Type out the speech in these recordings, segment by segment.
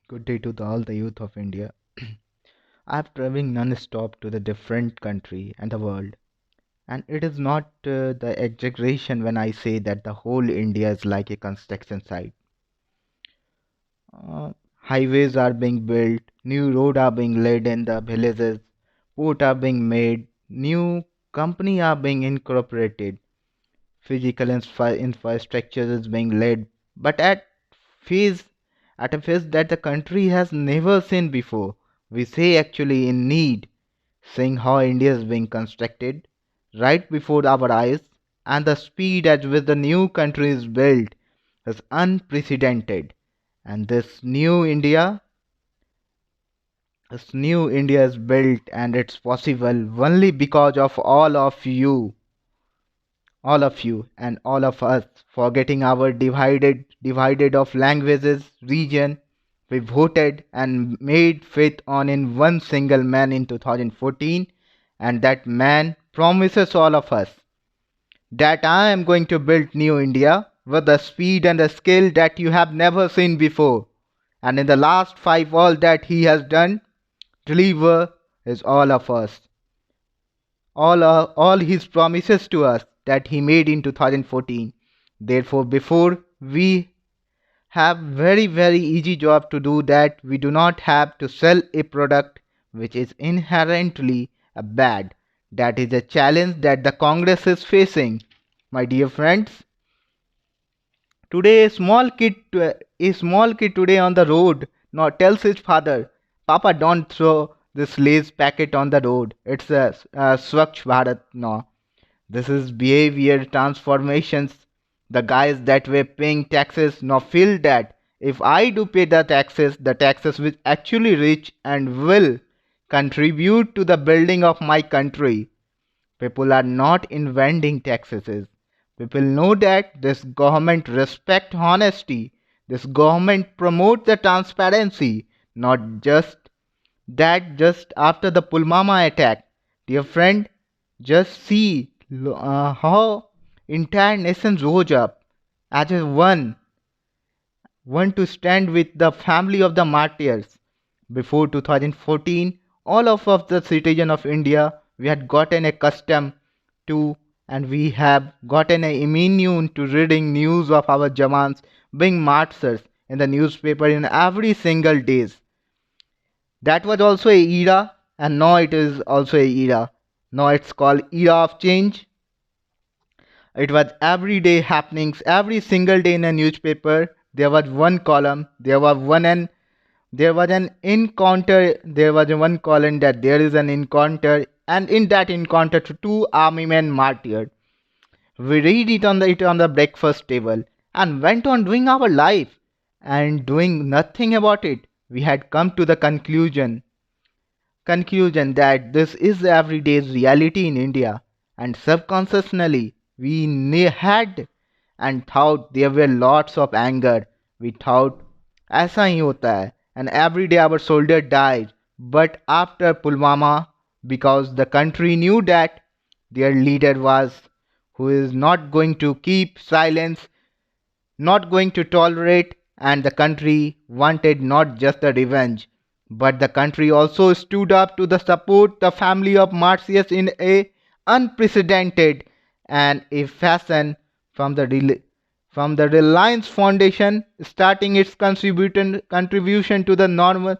Good day to all the youth of India. I'm traveling non-stop to the different country and the world, and it is not the exaggeration when I say that the whole India is like a construction site. Highways are being built, new roads are being laid in the villages, port are being made, new company are being incorporated, physical infrastructure is being laid, but phase at a phase that the country has never seen before. We say actually in need, seeing how India is being constructed right before our eyes, and the speed at which the new country is built is unprecedented. And this new India is built, and it's possible only because of all of you and all of us, forgetting our divided of languages region. We voted and made faith on in one single man in 2014, and that man promises all of us that I am going to build new India with the speed and the skill that you have never seen before. And in the last 5, all that he has done deliver is all of us, all his promises to us that he made in 2014. Therefore, before we have very easy job to do that, we do not have to sell a product which is inherently a bad. That is a challenge that the Congress is facing. My dear friends, today a small kid today on the road now tells his father, Papa, don't throw this Lay's packet on the road. It's a Swachh Bharat now. This is behavior transformations. The guys that were paying taxes now feel that if I do pay the taxes will actually reach and will contribute to the building of my country. People are not inventing taxes. People know that this government respect honesty. This government promote the transparency, not just after the Pulwama attack. Dear friend, just see how entire nation rose up as a one to stand with the family of the martyrs. Before 2014, all of the citizens of India, we had gotten accustomed to, and we have gotten immune to reading news of our Jawans being martyrs in the newspaper in every single days. That was also a era, and now it is also a era. Now it's called era of change. It was everyday happenings, every single day in a newspaper. There was one column, there was an encounter, there was one column that there is an encounter, and in that encounter, two army men martyred. We read it on the breakfast table and went on doing our life and doing nothing about it. We had come to the conclusion that this is everyday's reality in India, and subconsciously we had and thought there were lots of anger. We thought ऐसा ही होता है, and every day our soldier died. But after Pulwama, because the country knew that their leader was who is not going to keep silence, not going to tolerate, and the country wanted not just the revenge, but the country also stood up to the support the family of Marsyas in a unprecedented and a fashion from the Reliance Foundation starting its contribution to the normal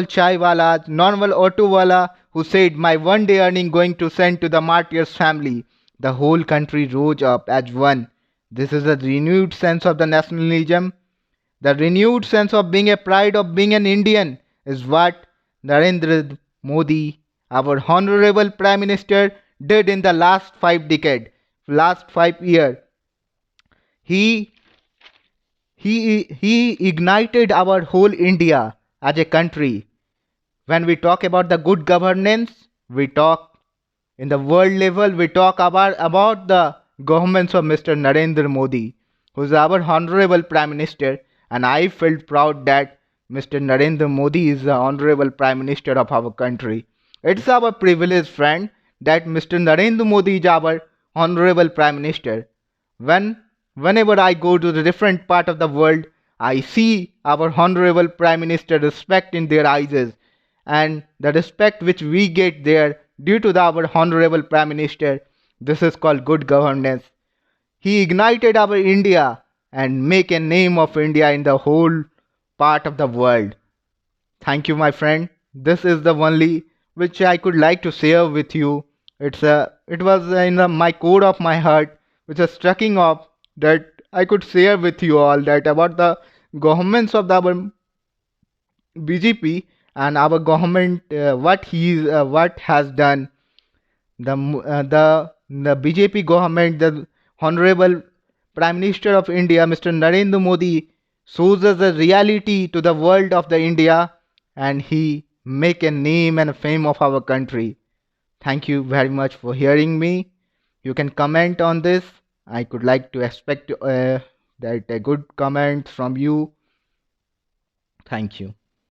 chai wala, normal auto wala who said my one day earning going to send to the martyrs family. The whole country rose up as one. This is a renewed sense of the nationalism. The renewed sense of being a pride of being an Indian is what Narendra Modi, our honorable Prime Minister, did in the last 5 years. He he ignited our whole India as a country. When we talk about the good governance, we talk in the world level, we talk about the governments of Mr. Narendra Modi, who is our honorable Prime Minister, and I felt proud that Mr. Narendra Modi is the honorable Prime Minister of our country. It's our privilege, friend, that Mr. Narendra Modi is our honorable Prime Minister. Whenever I go to the different part of the world, I see our honorable Prime Minister respect in their eyes, and the respect which we get there due to our honorable Prime Minister. This is called good governance. He ignited our India and make a name of India in the whole part of the world. Thank you, my friend. This is the only which I could like to share with you. It was in my core of my heart, which is striking off that I could share with you all that about the governments of our BJP and our government, what has done. The BJP government, the Honorable Prime Minister of India, Mr. Narendra Modi, shows us the reality to the world of the India, and he make a name and a fame of our country. Thank you very much for hearing me. You can comment on this. I could like to expect that a good comment from you. Thank you.